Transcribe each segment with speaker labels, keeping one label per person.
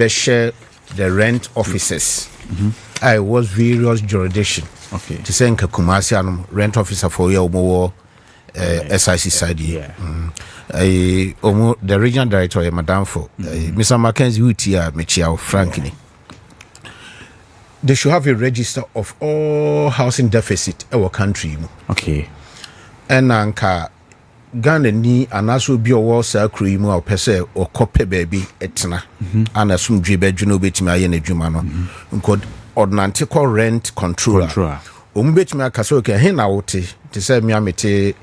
Speaker 1: share the rent officers. I was various jurisdiction.
Speaker 2: Okay.
Speaker 1: To say Kumasi rent officer for your more SIC side. The regional director, Madam for Mr. Mackenzie Utia Michiao Frankly. They should have a register of all housing deficit in our country.
Speaker 2: Okay.
Speaker 1: And Anka Ghana ni anaso bi owo sa kru mu a opese okope baby etna ana sum dwebe dwuno betimi aye na dwuma no nko ordinance rent controller betimi akase okay he na wote te say me amete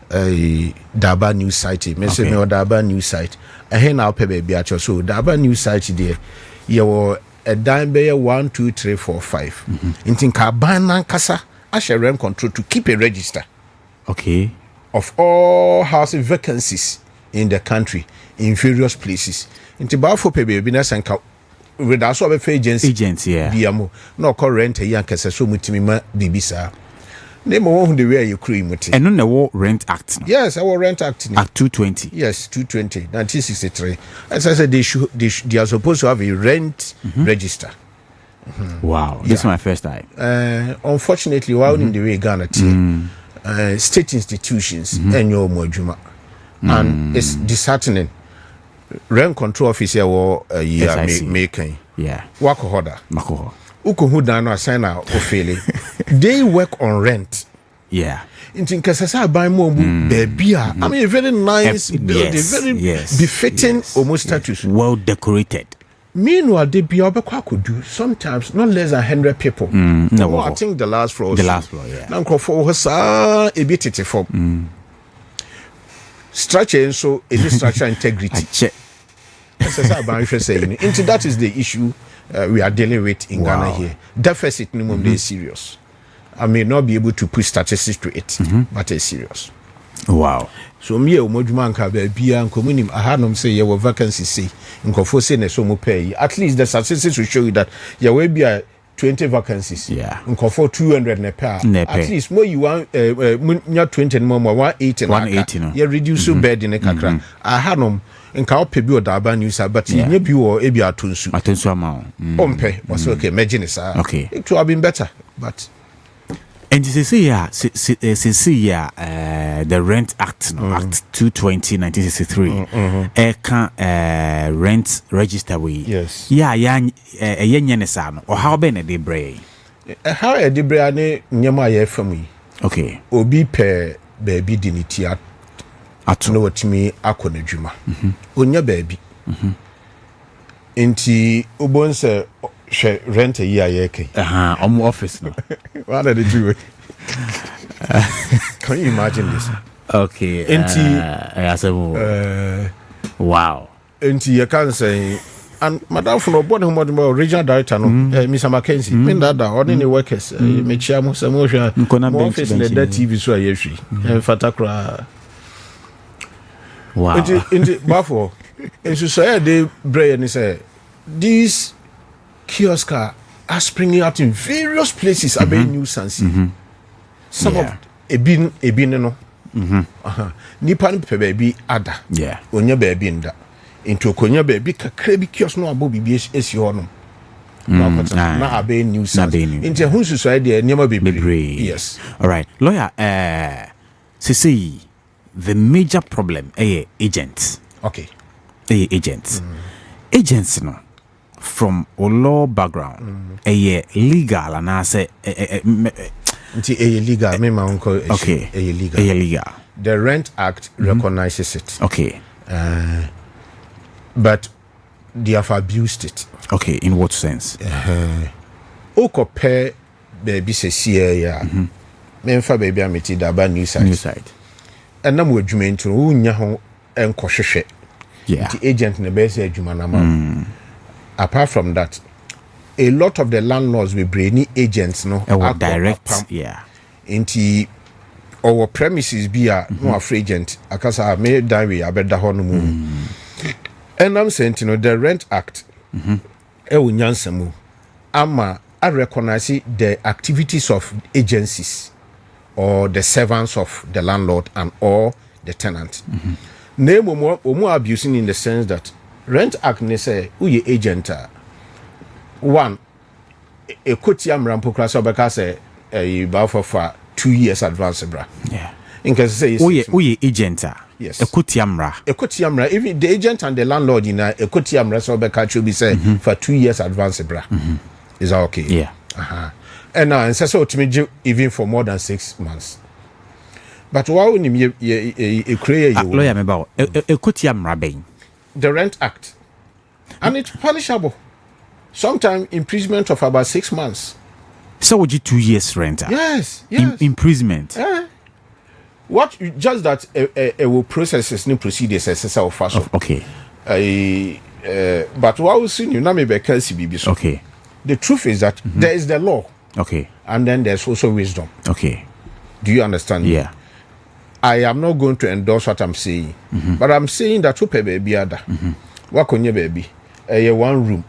Speaker 1: Daba news site me say me Daba news site he na ope baby acho so Daba news site there ye a dime be 1 2 3 4 5 intin ka ban nan kasa a share rent control to keep a register.
Speaker 2: Okay.
Speaker 1: Of all housing vacancies in the country in various places. Inti ba for pay baby na sanka with us of agency biamo no call rent a yan kese so mutimi ma bibisa. Name who the way you cream muti.
Speaker 2: And no the Rent Act. No?
Speaker 1: Yes, our Rent Act.
Speaker 2: Act 220.
Speaker 1: Yes, 220, 1963. As I said, they are supposed to have a rent register.
Speaker 2: Wow, this is my first time.
Speaker 1: Unfortunately, while in the way Ghana state institutions and your mojuma, and it's disheartening. Rent control officer or making wako hoda uko huda no assign a ofele they work on rent in Tinkasasa buy more baby. I mean very nice building, very befitting almost status,
Speaker 2: well decorated.
Speaker 1: Meanwhile, the Biobekwa could do sometimes not less than 100 people. No, I think the last floor.
Speaker 2: The last floor, yeah.
Speaker 1: Now, for us, a bit for structure, and so it is structure integrity. That is the issue we are dealing with in Ghana here. Deficit minimum is serious. I may not be able to put statistics to it, but it's serious.
Speaker 2: Wow.
Speaker 1: So me omojuma nka ba bia nkomunim ahanom say ye vacancy say nkofo say na so mo pay. At least the statistics will show you that ye will be 20 vacancies. Nkofo 200 na pay. At least more you want 20 more 180 na. 180 no. Ye reduce bed in kakra. Ahanom nka o pay bi odaba news but ye bi o e bi atonsu.
Speaker 2: Atonsu ama.
Speaker 1: Ompe was okay imagine sir.
Speaker 2: Okay.
Speaker 1: It would have been better but
Speaker 2: and this is the Rent Act, no? Act 220, 1963. Rent register we.
Speaker 1: Yes.
Speaker 2: Or how been a debre?
Speaker 1: How a debre ne nyama ye family.
Speaker 2: Okay.
Speaker 1: Obi pe baby diniti at no what me akona djuma. Onya baby. Inti ubonse rent a year yeke.
Speaker 2: Office no.
Speaker 1: What did they do? Can you imagine this?
Speaker 2: Okay. Wow.
Speaker 1: Inti you can say and Madam from Obon regional director no Mr. Mackenzie. Mean that ordinary workers me chiamu samosha office in the TV so ayefi. Fatakra.
Speaker 2: Wow.
Speaker 1: Inti bafo. Inti say they bray and say these kiosks are springing out in various places about nuisance. Some of ebin no. Nipa no pe baby ada. Onya baby nda. Into konya baby kakra bi kiosk no abo bibi esi ho no. Na abe nuisance. Into hunsu so idea nyama baby. Yes.
Speaker 2: All right. Lawyer, see the major problem agents.
Speaker 1: Okay.
Speaker 2: Agents. Agents no. From a law background, legal and I say
Speaker 1: legal. Me my uncle.
Speaker 2: Okay,
Speaker 1: legal. The Rent Act recognizes it.
Speaker 2: Okay,
Speaker 1: but they have abused it.
Speaker 2: Okay, in what sense?
Speaker 1: Oko pay baby say ya. Me fa baby ameti Daba new side. And na mo adwuma nti wo nya ho enkohwehwe. The agent na be say adwuma na ma. Apart from that, a lot of the landlords will bring agents no
Speaker 2: direct
Speaker 1: into our premises be no agent akasa me dan we abeda ho no mu and I'm saying the Rent Act e wonyansamu ama I recognize the activities of agencies or the servants of the landlord and or the tenant. Name omo abusing in the sense that Rent Act ne say uye agent one a kotia mrampo klasa obeka say you buy for 2 years advance bra.
Speaker 2: Yeah.
Speaker 1: In case say
Speaker 2: uye agent
Speaker 1: yes.
Speaker 2: A kotia mra.
Speaker 1: Even the agent and the landlord in a kotia mra so obeka should be say for 2 years advance bra. Is that okay?
Speaker 2: Yeah.
Speaker 1: And now and so to me even for more than 6 months. But why would you create a
Speaker 2: lawyer me about a kotia mra ben?
Speaker 1: The Rent Act, and it's punishable. Sometimes imprisonment of about 6 months.
Speaker 2: So would you 2 years rent?
Speaker 1: Yes.
Speaker 2: Imprisonment.
Speaker 1: What just that will processes new procedures as a fast.
Speaker 2: Okay.
Speaker 1: But what we see you now maybe KCB.
Speaker 2: Okay.
Speaker 1: The truth is that there is the law.
Speaker 2: Okay.
Speaker 1: And then there's also wisdom.
Speaker 2: Okay.
Speaker 1: Do you understand?
Speaker 2: Yeah.
Speaker 1: I am not going to endorse what I'm saying, but I'm saying that who pay baby ada, what konye baby, one room,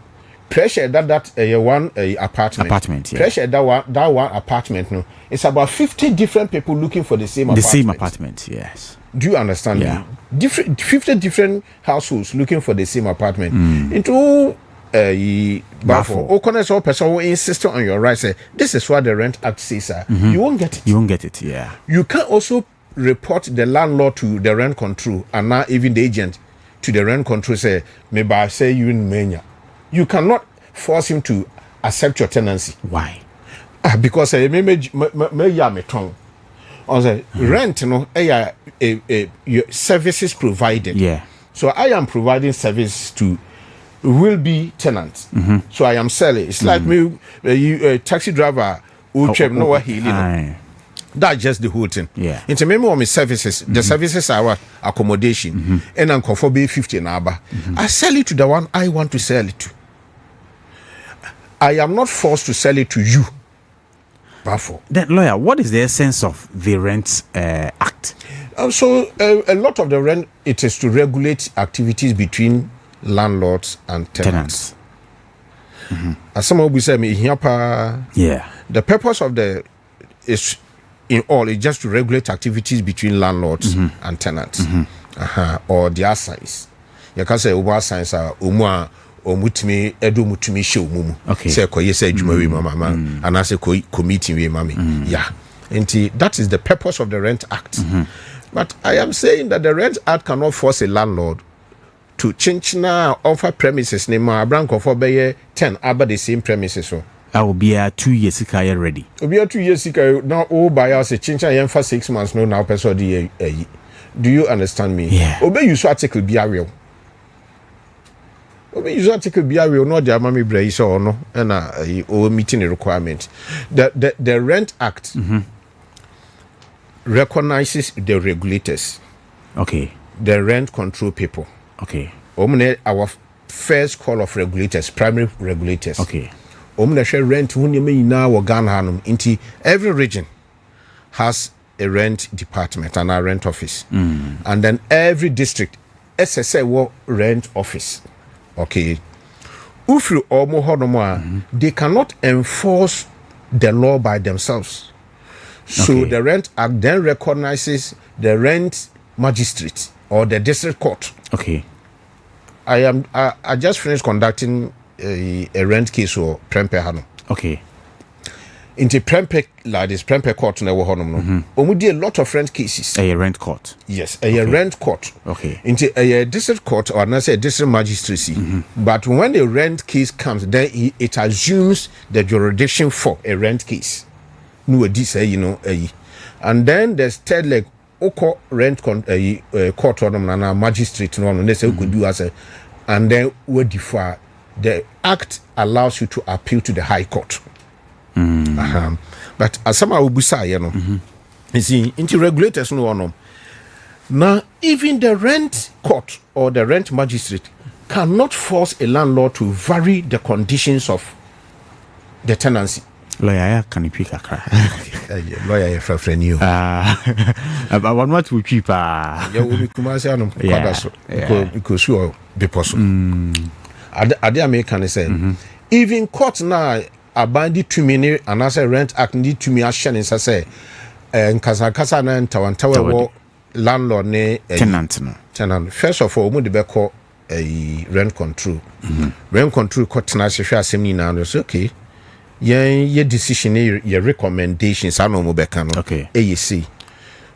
Speaker 1: pressure that one apartment,
Speaker 2: yeah.
Speaker 1: Pressure that one apartment no, it's about 50 different people looking for the same
Speaker 2: apartment. Yes.
Speaker 1: Do you understand?
Speaker 2: Yeah.
Speaker 1: Me? 50 different households looking for the same apartment. Into Bafo. Okones or person who insist on your right say this is what the Rent Act says, sir. You won't get it.
Speaker 2: You won't get it. Yeah.
Speaker 1: You can also report the landlord to the rent control and now even the agent to the rent control say maybe I say you in mania. You cannot force him to accept your tenancy.
Speaker 2: Why?
Speaker 1: Because rent your services provided.
Speaker 2: Yeah.
Speaker 1: So I am providing service to will be tenants. So I am selling. It's like me taxi driver who no what he that's just the whole thing.
Speaker 2: Yeah.
Speaker 1: Into me more services. The services are what? Accommodation. And I'm for 50 an hour. I sell it to the one I want to sell it to. I am not forced to sell it to you. Therefore.
Speaker 2: Then, lawyer, what is the essence of the Rent Act?
Speaker 1: So a lot of the rent, it is to regulate activities between landlords and tenants. As some will say,
Speaker 2: yeah.
Speaker 1: The purpose of the is in all is just to regulate activities between landlords and tenants, or their signs. You can say over signs are omutimi edo mutimi show mumu.
Speaker 2: Okay.
Speaker 1: Say koye say juma we mama and I say committee we mami. Yeah. And that is the purpose of the Rent Act. But I am saying that the Rent Act cannot force a landlord to change now offer premises name branco for be 10 about the same premises. So
Speaker 2: I will be 2 years ready.
Speaker 1: Will be 2 years now all by us a change for 6 months no now person do you understand me?
Speaker 2: Yeah.
Speaker 1: Obey you so article be a real. Obey you so article be a real no their mommy brace or no and meeting a requirement. The Rent Act recognizes the regulators.
Speaker 2: Okay.
Speaker 1: The rent control people.
Speaker 2: Okay.
Speaker 1: Our first call of regulators, primary regulators.
Speaker 2: Okay.
Speaker 1: Rent every region has a rent department and a rent office. And then every district SSA rent office. Okay. They cannot enforce the law by themselves. So the Rent Act then recognizes the rent magistrate or the district court.
Speaker 2: Okay.
Speaker 1: I just finished conducting a rent case or Prempe Hano.
Speaker 2: Okay.
Speaker 1: Into Prempe ladies, Prempe court never honum. We did a lot of rent cases.
Speaker 2: A rent court.
Speaker 1: Yes, a rent court.
Speaker 2: Okay.
Speaker 1: Into a district court or not say a district magistracy. But when the rent case comes, then it assumes the jurisdiction for a rent case. No, this and then there's third leg. Oko rent court on a magistrate on they say we could do as a and then we defer. The act allows you to appeal to the High Court. But as some will be say, you see, into regulators no. Now, even the rent court or the rent magistrate cannot force a landlord to vary the conditions of the tenancy.
Speaker 2: Lawyer, can you pick a crack?
Speaker 1: Lawyer, for friend you.
Speaker 2: But one what we keep.
Speaker 1: Yeah, we come as I know. Because you are be possible. Ade American say even court now abandi to me and as a Rent Act need to me action is say nkasa na ntawantawa wo landlord ne
Speaker 2: tenant no.
Speaker 1: Tenant first of all mo de be call a rent control. Rent control kotena hwehwe asem ni na no so okay. Ye decision ye recommendations ano mo beka no.
Speaker 2: Okay.
Speaker 1: See.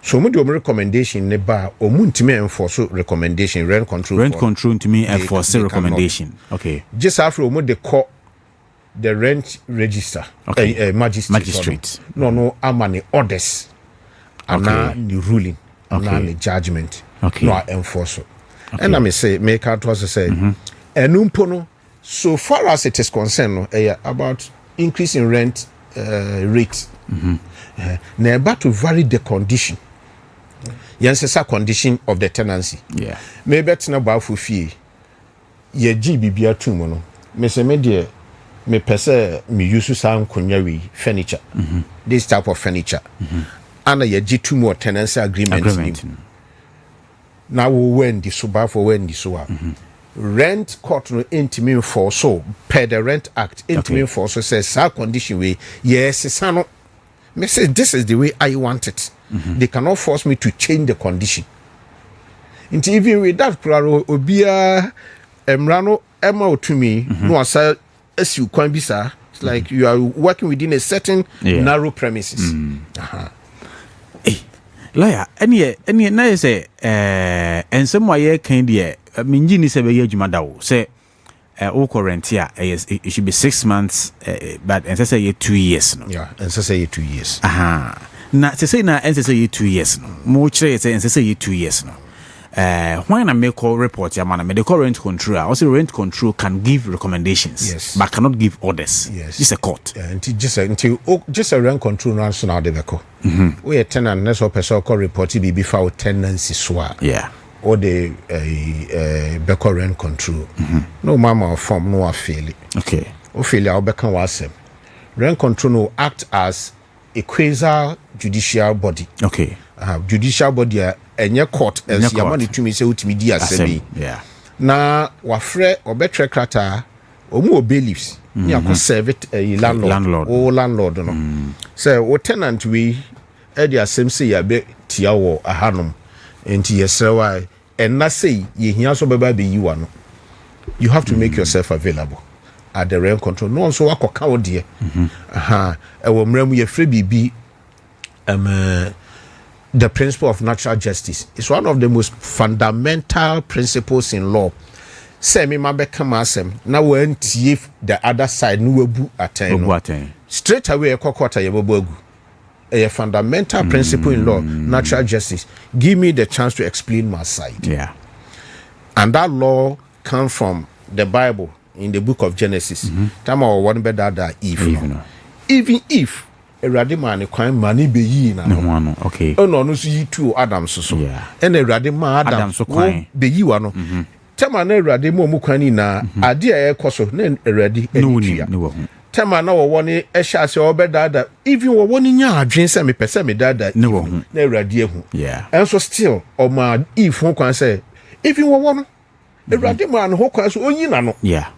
Speaker 1: So mo do recommendation ne ba o mu ntime enforce recommendation rent control.
Speaker 2: Rent control to me enforce recommendation. Okay.
Speaker 1: Just after o mo de call the rent register.
Speaker 2: Okay.
Speaker 1: Magistrate. No amani orders. Ana the ruling. Ana the judgment.
Speaker 2: Okay.
Speaker 1: No enforce. Okay. And I may say make out was say enumpo so far as it is concerned about increasing rent rate. Now about to vary the condition. Yes, condition of the tenancy.
Speaker 2: Yeah.
Speaker 1: Maybe it's not about for fee. Ye GBB atumono. Me say me dear me pese me use some kunyawi furniture. This type of furniture. And ye G2 more tenancy agreement. Now when the suba for when the suwa. Rent court no intimate for so per the Rent Act intimate for so says sa condition way yes sano me say this is the way I want it. They cannot force me to change the condition. Into even with that klaro obia emrano ema to me no asa as you can be sir. It's like you are working within a certain narrow premises.
Speaker 2: Lawyer, any na say and some way kind there minji ni se be adwuma da wo say o current here it should be 6 months but and say 2 years no.
Speaker 1: Yeah, and say 2 years.
Speaker 2: Na say na and say 2 years no. Mo kire say and say 2 years no. When I make a report ya man, the rent control also rent control can give recommendations,
Speaker 1: yes,
Speaker 2: but cannot give orders.
Speaker 1: Yes,
Speaker 2: it's a court.
Speaker 1: Yeah, just a rent control national de beko. We a tenant next or person call report be for tenancy swap.
Speaker 2: Yeah,
Speaker 1: or the beko rent control. No mama or form no affiliate.
Speaker 2: Okay,
Speaker 1: or failure or beko wasem. Rent control no act as a quasi judicial body.
Speaker 2: Okay,
Speaker 1: judicial body. Enye court as yamani to me say utimi di asemi.
Speaker 2: Yeah.
Speaker 1: Na wafre obetre krata omu bailiffs ni akọ serve it landlord no. Say o tenant we e di asem say ya be tia wo ahanom enti yesrewa enna say ye hia so beba be yiwa no. You have to make yourself available at the rent control. No so akoka wo de. E wo mramu ye free bibi the principle of natural justice is one of the most fundamental principles in law. Say me ma become asem na we ntie the other side no webu aten. Straight away ekokota ye bobu agu. A fundamental principle in law, natural justice. Give me the chance to explain my side.
Speaker 2: Yeah. And
Speaker 1: that law comes from the Bible in the book of Genesis. Time or one better Eve. Even if Erade man kwan mani be yi na
Speaker 2: no. Okay.
Speaker 1: No so yi tu Adam so.
Speaker 2: Yeah.
Speaker 1: And Erade man Adam so kwan be yi wa no. Tema na Erade mo kwan ni na ade a ekoso na Erade
Speaker 2: no.
Speaker 1: Tema na wo ne ehya se obedada even wo ne nya adwen se me pese me dada
Speaker 2: no
Speaker 1: na Erade ehu.
Speaker 2: Yeah.
Speaker 1: And so still o ma if ho kwan say even wo no Erade man ho kwan so oyi na no.
Speaker 2: Yeah.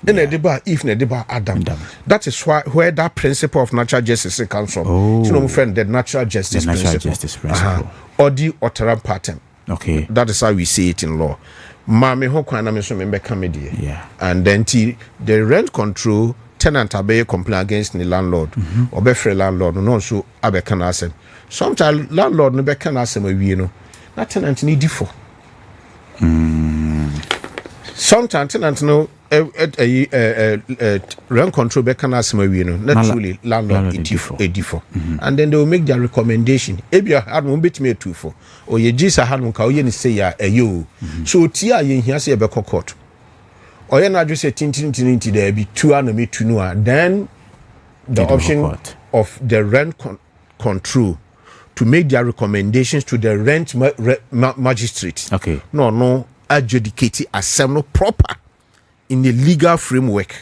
Speaker 1: If Adam. That is where that principle of natural justice comes from. You know, my friend, the natural justice principle. Or the utterance pattern.
Speaker 2: Okay.
Speaker 1: That is how we see it in law. Mami ho kwana me so me be comedy.
Speaker 2: Yeah.
Speaker 1: And then the rent control tenant abe complain against the landlord or be free landlord no so abe kan asem. Sometimes landlord no be kan asem awie no. That tenant need default. Sometimes tenant no rent control be can asem awie no naturally landlord a default. And then they will make their recommendation. Ebia hadum betime atufo or ye gisa hadum ka oye ni say ya eyo. So tia ye hia say be court. Or ye na just say tintin there be two and me two no then the option of the rent control to make their recommendations to the rent magistrate.
Speaker 2: Okay.
Speaker 1: No adjudicate asem no proper in the legal framework.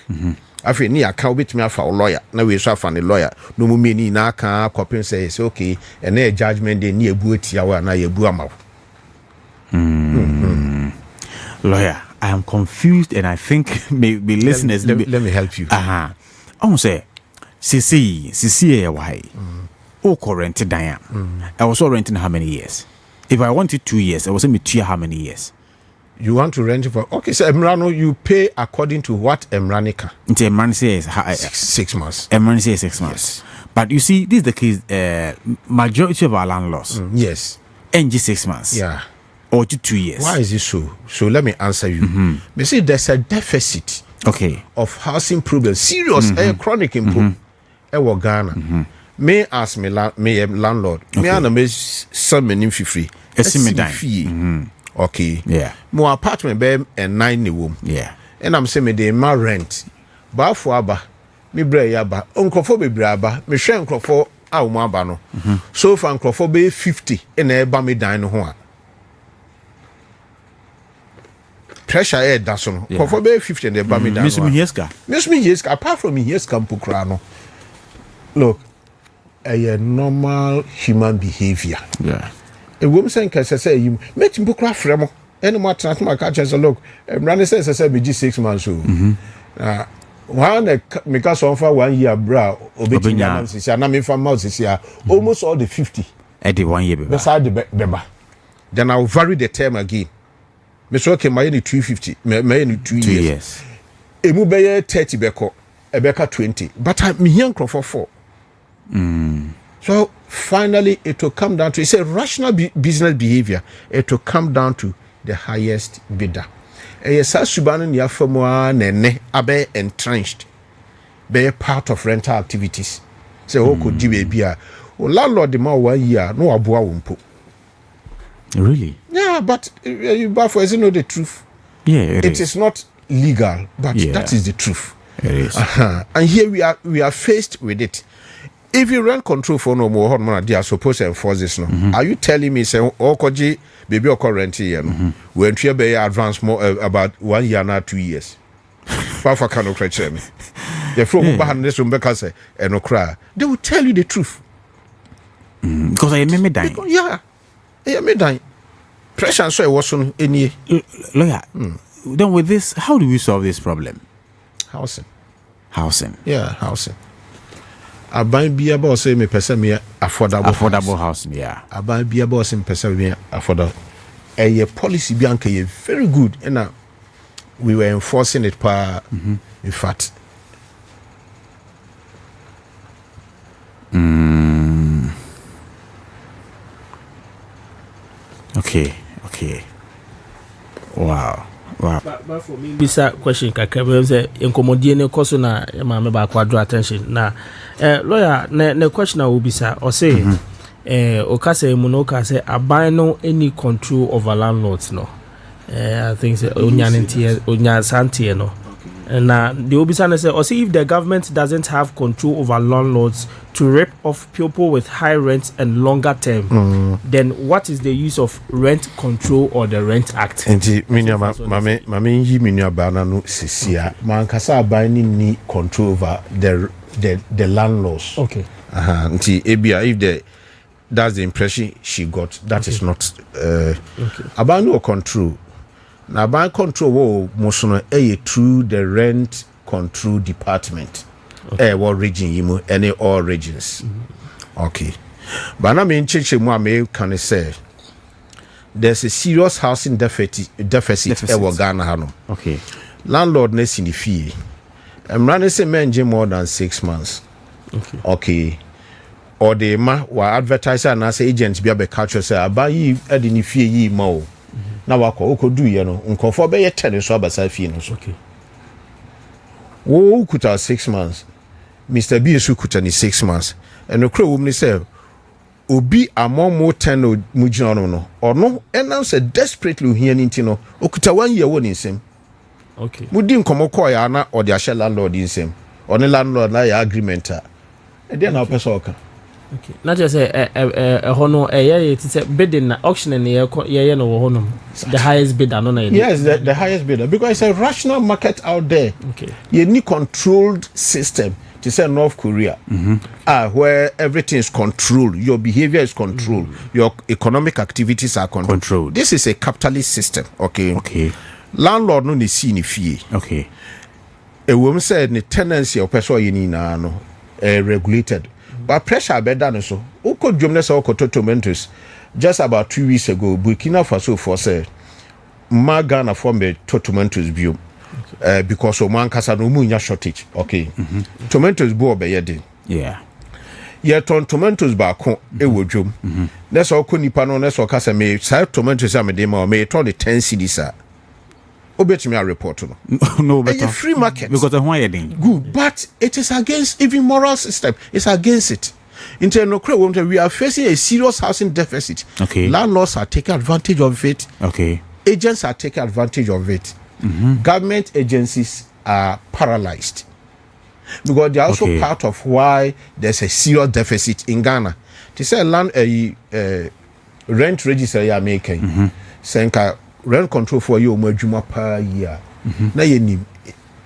Speaker 1: Afi ni aka obetimi afa lawyer na we so afa ne lawyer no mu meni na aka copy say okay and a judgment dey ni ebu etia wa na ebu amaw.
Speaker 2: Lawyer, I am confused and I think maybe listeners
Speaker 1: let me help you.
Speaker 2: I say CC why current dan I was renting how many years? If I wanted 2 years I was me 2 how many years?
Speaker 1: You want to rent it for okay, so Emrano, you pay according to what Emranica.
Speaker 2: Emran says
Speaker 1: 6 months.
Speaker 2: Emran says 6 months. Yes. But you see, this is the case. Majority of our landlords,
Speaker 1: yes,
Speaker 2: NG 6 months.
Speaker 1: Yeah,
Speaker 2: or 2 years.
Speaker 1: Why is it so? So let me answer you. You see, there's a deficit.
Speaker 2: Okay.
Speaker 1: Of housing problems, serious, chronic improvement. Ghana. Me as me landlord. Me and me some many free. Okay.
Speaker 2: Yeah.
Speaker 1: My apartment be and 9 room.
Speaker 2: Yeah.
Speaker 1: And I'm saying me dey my rent. Ba for aba. Me bre ya ba. Onkofo be bre aba. Me hwe nkofo a wo aba no. So far nkofo be 50 and e ba me dan no ho a. Pressure air that's on. For be 50 and e ba me dan.
Speaker 2: Miss me
Speaker 1: Hieska. Apart from Hieska mpukra no. Look, a normal human behavior.
Speaker 2: Yeah.
Speaker 1: A woman saying, "Can say you make him book craft fremo." Any more chance my catch as a look. Randy says, "I said, be 6 months old." One because on for 1 year, bra, obeying and I'm in for mouse this year, almost all the 50.
Speaker 2: At the 1 year,
Speaker 1: beside the beba. Then I'll vary the term again. Mr. Okay, my 350, my 2 years. A mobile 30 beko, a beka 20, but I'm here for 4. So finally, it will come down to it's a rational business behavior. It will come down to the highest bidder. Yes, Subanan Yafamwa Nene Abe entrenched, be part of rental activities. So, could you be a landlord the more 1 year, no abua wumpo.
Speaker 2: Really?
Speaker 1: Yeah, but you for is know the truth.
Speaker 2: Yeah,
Speaker 1: it is not legal, but that is the truth.
Speaker 2: It is.
Speaker 1: And here we are faced with it. If you rent control for no more, they are supposed to enforce this. No, are you telling me say Okoji baby or rent here? When you be advance more about 1 year now 2 years? Papa cannot correct me. The from behind this room because no cry. They will tell you the truth.
Speaker 2: Because I made me die.
Speaker 1: Yeah, I made die. Pressure so it wasn't any
Speaker 2: lawyer. Then with this, how do we solve this problem?
Speaker 1: Housing. Yeah, housing. Aban bia ba say me pese me affordable
Speaker 2: housing, yeah.
Speaker 1: Aban bia ba say me pese me affordable. A policy bi anka ye very good and we were enforcing it in fact.
Speaker 2: Okay. Wow.
Speaker 3: But for me, this question kakra say incommodie ne koso na ma me ba kwa draw attention na lawyer ne question will be sir or say o ka say mu no ka say aban no any control over landlords no I think say onya santie no na the obisa say or say if the government doesn't have control over landlords to rip off people with high rents and longer term, then what is the use of rent control or the Rent Act?
Speaker 1: Enti mame yi minya bana no sisia man kasa aban ni control over the landlords.
Speaker 3: Okay.
Speaker 1: Enti ebia if that's the impression she got, that is not aban no control. Na aban control wo mosono through the rent control department. What region you any all regions. Okay. But now me cheche mu can say there's a serious housing deficit Ghana hanom.
Speaker 2: Okay.
Speaker 1: Landlord ness in the fee. I'm running say menje more than 6 months. Okay. Or the wa advertiser and as agent be a culture say about yi edini fee yi ma. Na wako okodu ye no nkofo be ye 10 so abasa fee no so.
Speaker 3: Okay.
Speaker 1: Wo kuta 6 months. Mr. B is kuta ni 6 months. And the crew woman say obi among more 10 no mujino no or no and now say desperately here nintino okuta 1 year won insem.
Speaker 3: Okay.
Speaker 1: Mudi nkomo ko ya na or the share landlord insem. Or the landlord na ya agreement a. E dey na person oka.
Speaker 3: Okay. Not just hono it is a bidding auction and no the highest bidder no.
Speaker 1: Yes, the highest bidder because it's a rational market out there.
Speaker 3: Okay.
Speaker 1: You need controlled system. To say North Korea, where everything is controlled, your behavior is controlled, your economic activities are controlled. This is a capitalist system. Okay. Landlord no ni see ni fee.
Speaker 2: Okay.
Speaker 1: A woman said the tenancy of person you need no regulated. But pressure better so. Oko jomness oko tomatoes. Just about 2 weeks ago, Burkina Faso for say ma Ghana from the tomatoes bio because of one kasa no munya shortage. Okay, tomatoes bo obeyede.
Speaker 2: Yeah.
Speaker 1: Yet on tomatoes back e wodwom. That's all ko nipa no that's all kasa me say tomatoes am dey ma me turn the 10 cedis. Obetimi a report
Speaker 2: no better.
Speaker 1: A free market
Speaker 2: because of why you
Speaker 1: good, but it is against even moral system. It's against it. In terms of we are facing a serious housing deficit.
Speaker 2: Okay.
Speaker 1: Landlords are taking advantage of it.
Speaker 2: Okay.
Speaker 1: Agents are taking advantage of it. Government agencies are paralyzed because they are also part of why there's a serious deficit in Ghana. To say land rent register you are making, saying rent control for you per year. Now you need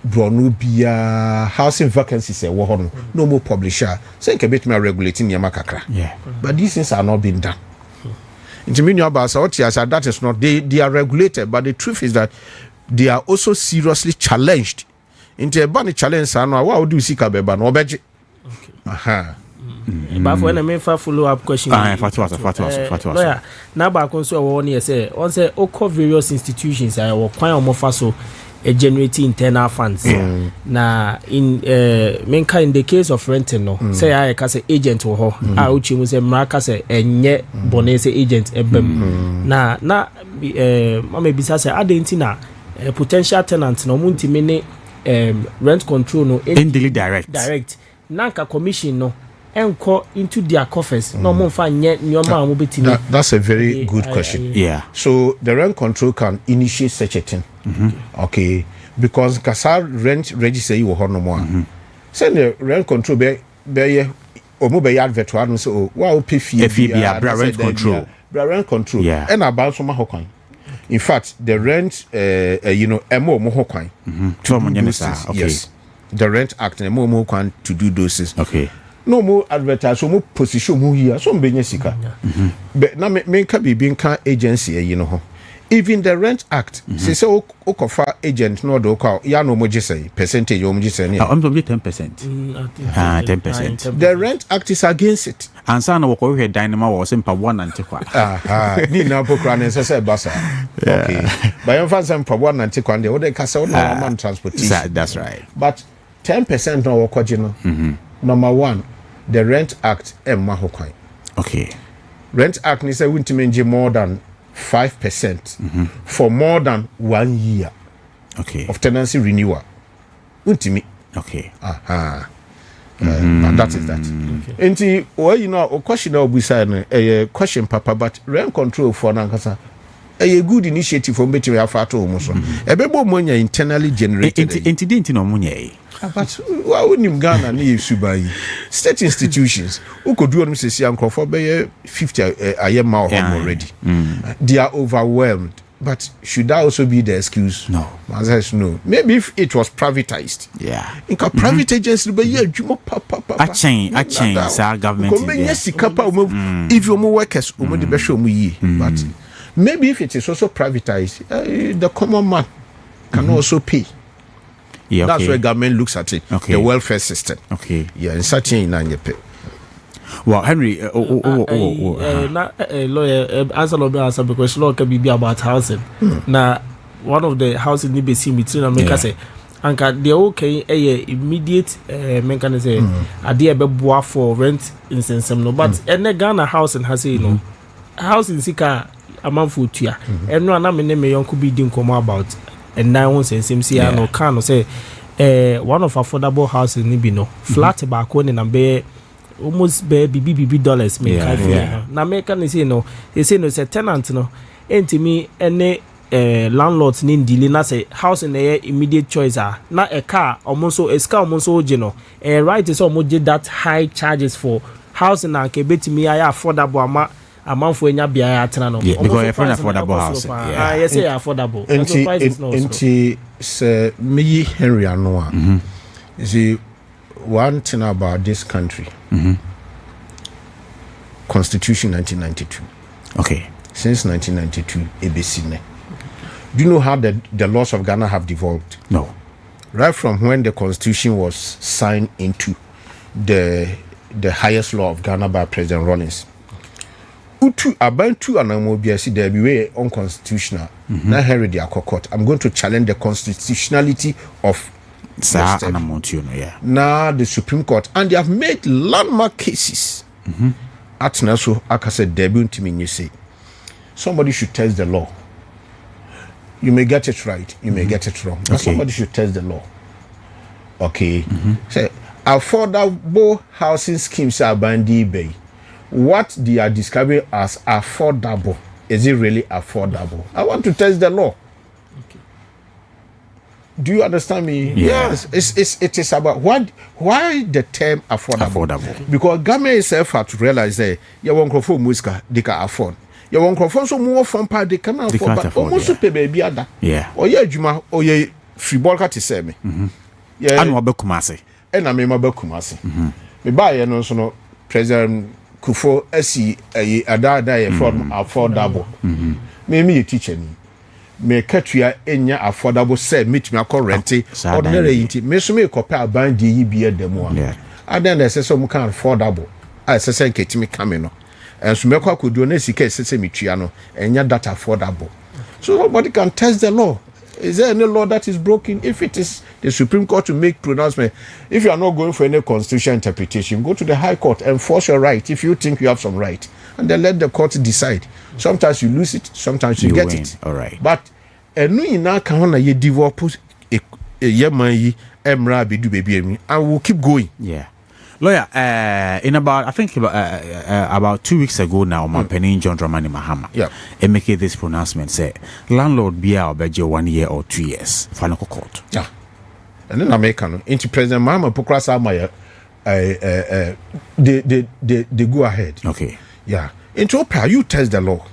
Speaker 1: Bronubia housing vacancies no more publisher. Saying a bit more regulating Yamakakra.
Speaker 2: Yeah.
Speaker 1: But these things are not being done. That is not they are regulated, but the truth is that they are also seriously challenged. Into a bunny challenge, what do you see?
Speaker 3: But for a follow up question, lawyer, now back on so 1 year say, on say, various institutions are quite more so generating internal funds. Now, in the case of renting, no, say I can say agent or ho, I would say Marcus and yet Bonese agent now, maybe say I didn't know potential tenants no munti rent control no direct nanka commission no enko into their coffers no mo fa nye nyoma mo betimi.
Speaker 1: That's a very good question.
Speaker 2: Yeah.
Speaker 1: So the rent control can initiate such a thing. Okay, because kasa rent register you ho no more. Say the rent control be omo be advert one so wa o pay fee
Speaker 2: rent control.
Speaker 1: Rent control.
Speaker 2: Yeah.
Speaker 1: And about some ho. In fact, the rent, MO Mohokwan. Yes. The Rent Act and MO Mohokwan to do those things.
Speaker 2: Okay.
Speaker 1: No more advertise, no position mu here. Some benyesika. But now me can be being agency, Even the Rent Act, say so okofa agent no do call ya no moje say percentage o moje say ne.
Speaker 2: I'm probably 10%. 10%.
Speaker 1: The Rent Act is against it.
Speaker 2: And sana wo ko hwe dynamo wo sempa 190 kwa.
Speaker 1: Ni na pokra ne say basa. Okay. But you find some 190 kwa dey we kasa na man transportation.
Speaker 2: That's right.
Speaker 1: But 10% no wo kwaje no. Number 1, the Rent Act emma ho kwan.
Speaker 2: Okay.
Speaker 1: Rent Act ni say wuntimenje more than 5% for more than 1 year of tenancy renewal. Untimi.
Speaker 2: Okay.
Speaker 1: And that is that. Enti a question of a question papa, but rent control for nankasa a good initiative for betting have fat almost. A bebo money internally generated.
Speaker 2: Incident no money.
Speaker 1: But why wouldn't him Ghana need Subai? State institutions who could do say uncle for 50 a year more already. They are overwhelmed. But should that also be the excuse?
Speaker 2: No.
Speaker 1: Says no. Maybe if it was privatized.
Speaker 2: Yeah.
Speaker 1: In private agency, but yeah,
Speaker 2: I change, our government.
Speaker 1: If you more workers, but maybe if it is also privatized, the common man can also pay.
Speaker 2: Yeah,
Speaker 1: that's where government looks at it. The welfare system.
Speaker 2: Okay.
Speaker 1: Yeah, in such a pay.
Speaker 2: Well, Henry,
Speaker 3: lawyer, answer because law can be about housing. Now, one of the housing need be seen between America say, Anka the okay immediate mechanism idea be boa for rent in sense no, but any Ghana housing has housing sika amount for tua. And no na me yonko be din come about and now one sense MCA no can say one of affordable houses ni be no flat back one and be almost BB dollars make na make can say no they say no say tenant no enti me any landlords ni delay na say house in the immediate choice na a car almost so a car almost so right is almost that high charges for house na ke betimi ya affordable amount for enya bia atena no
Speaker 2: because affordable house
Speaker 3: yes say affordable
Speaker 1: enti say me Henry Anoa see one thing about this country Constitution 1992 since 1992 ABC. Do you know how the laws of Ghana have devolved?
Speaker 2: No.
Speaker 1: Right from when the Constitution was signed into the highest law of Ghana by President Rawlings, utu abantu anamo biasi there be way unconstitutional. Na hered their court. I'm going to challenge the constitutionality of now the Supreme Court, and they have made landmark cases. At Naso, I said, debut to me, you say somebody should test the law. You may get it right, you may get it wrong, but somebody should test the law. Okay, say affordable housing schemes are bandy bay. What they are describing as affordable, is it really affordable? I want to test the law. Do you understand me?
Speaker 2: Yeah.
Speaker 1: Yes, it is about why the term affordable. Because government itself had to realize that you want to afford music, they can afford. You want to afford so more from part they cannot afford. But almost pay baby other.
Speaker 2: Yeah.
Speaker 1: Or yeah, Juma, or yeah, free ball cat is me.
Speaker 2: Yeah. And AWRKUMASI.
Speaker 1: And I mean AWRKUMASI. Me buy and also no President Kufo SC a affordable. Me a teacher. Me katria enya affordable say meet me akọ rent ordinary yinti me so me copy ban di yi bia demo a adan na say some can affordable I say nketimi kame no enso me kwa kodu na sika say me tua no enya that affordable so nobody can test the law. Is there any law that is broken? If it is the Supreme Court to make pronouncement, if you are not going for any constitutional interpretation, go to the High Court, enforce your right if you think you have some right, and then let the court decide. Sometimes you lose it, sometimes you get
Speaker 2: win.
Speaker 1: it.
Speaker 2: All right.
Speaker 1: But enu ina kan na ye develop yeman yi emra bedu baby and we'll keep going.
Speaker 2: Yeah. Lawyer, in about, I think about 2 weeks ago now, my penny John Dramani Mahama, and make this pronouncement say, landlord be our budget 1 year or 2 years, final court.
Speaker 1: Yeah. And then I make into President Mahama Pokrasa Maya, they go ahead.
Speaker 2: Okay.
Speaker 1: Yeah. Into Opera, you test the law.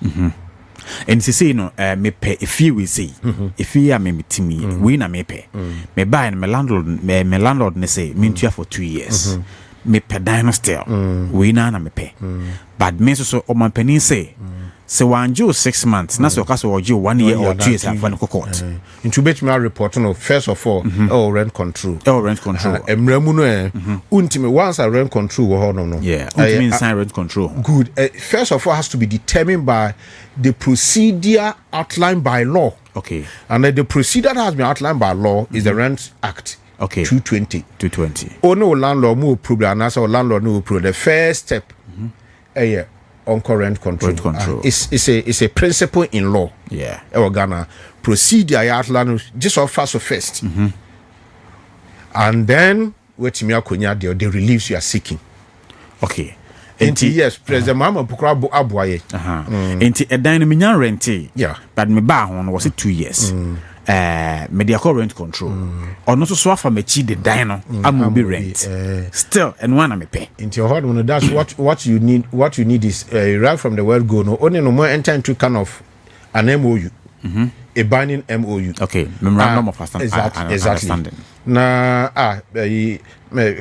Speaker 2: And she say no, me pay if you will say, if you are me to me, we na me pay. Me buy and my landlord ne say, me to for 2 years. Me pay dino still, we na me pay. But me so my penny say, so one Joe 6 months, na so kaso or Joe 1 year or 2 years and final court.
Speaker 1: Into bet me report no first of all, rent control.
Speaker 2: Rent control.
Speaker 1: Emremuno untime once I rent control no.
Speaker 2: Yeah, ultimate sign rent control.
Speaker 1: Good. First of all has to be determined by the procedure outlined by law.
Speaker 2: Okay.
Speaker 1: And the procedure that has been outlined by law is the Rent Act.
Speaker 2: Okay.
Speaker 1: 220. Oh no, landlord no problem, and also landlord no problem. The first step, on rent control.
Speaker 2: Rent control.
Speaker 1: It's a principle in law.
Speaker 2: Yeah.
Speaker 1: Ghana procedure outlined just off first. And then what me akonya the reliefs you are seeking.
Speaker 2: Okay.
Speaker 1: Enti yes, President Mahama Pukra Abuaye.
Speaker 2: Enti edan no menya renti.
Speaker 1: Yeah.
Speaker 2: But me ba ho no was it 2 years. Medical rent control. Or not so far me chi the dan no am be rent. Still and one me pay.
Speaker 1: Into your heart one that's what you need. What you need is right from the word go no only no more enter into kind of an MOU. A binding MOU.
Speaker 2: Okay, memorandum of
Speaker 1: exactly. Na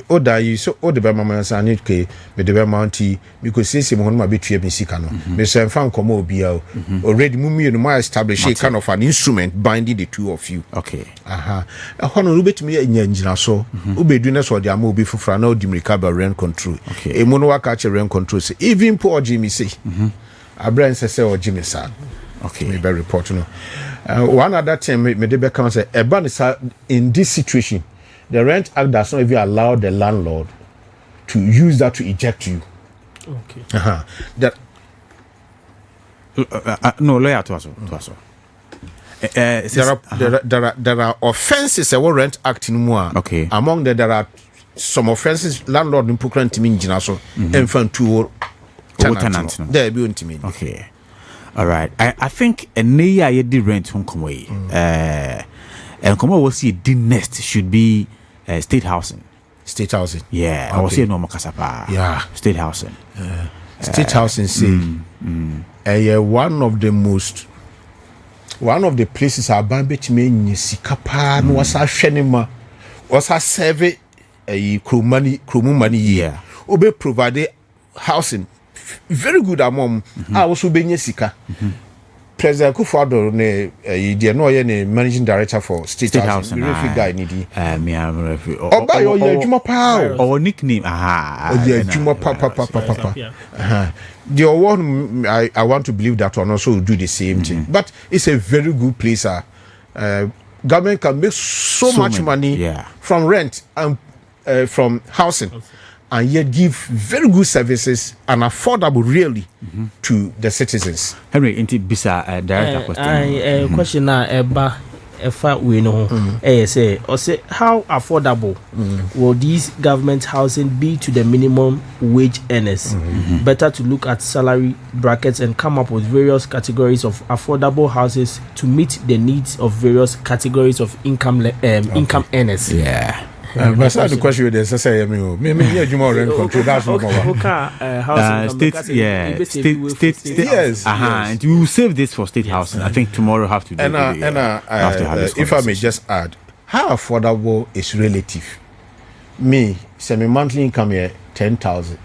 Speaker 1: oda yi so ode be mama san ke me de be mounty because since me hono ma betua me sika no me so fan komo obia o already mumie no ma establish a kind of an instrument binding the two of you.
Speaker 2: Okay.
Speaker 1: Hono no betumi anya njina so obedu na so de ama obi fufura na odi recover rent control.
Speaker 2: Okay.
Speaker 1: Emu no waka che rent control say even poor Jimmy say abran say o Jimmy sa.
Speaker 2: Okay.
Speaker 1: Me be report no. One other thing me de be can say in this situation the Rent Act does not even allow the landlord to use that to eject you.
Speaker 3: Okay.
Speaker 1: That
Speaker 2: no lawyer to us.
Speaker 1: There are offenses that Rent Act in more.
Speaker 2: Okay.
Speaker 1: Among them there are some offenses landlord in Pukran Timin Jinaso and fan to tenant. There be untimid.
Speaker 2: Okay. All right. I think a near ye did rent home come away. And come over see the next should be state housing.
Speaker 1: State housing.
Speaker 2: Yeah. I was saying no makasapa.
Speaker 1: Yeah.
Speaker 2: State housing.
Speaker 1: State housing say one of the places I ban bet me in Sikapa no was a shenima was a serve a crew money year. Obe provided housing very good among I also be sika. President Kufuor ne you no ye managing director for State House. We refi guy ni di.
Speaker 2: Me am refi.
Speaker 1: Oba yo ye adwuma pa.
Speaker 2: Or nickname
Speaker 1: Ye adwuma pa. The one I want to believe that one also will do the same thing. But it's a very good place. Government can make so much money from rent and from housing. And yet give very good services and affordable really to the citizens.
Speaker 2: Henry, into bisa director question.
Speaker 3: Question na eba efa we no. Say or say how affordable will these government housing be to the minimum wage earners? Better to look at salary brackets and come up with various categories of affordable houses to meet the needs of various categories of income earners.
Speaker 1: Yeah. But that's the question with say me adwuma rent control that's not
Speaker 2: state yes. And we will save this for state housing. I think tomorrow have to do
Speaker 1: if I may just add, how affordable is relative. Me semi monthly income here 10,000.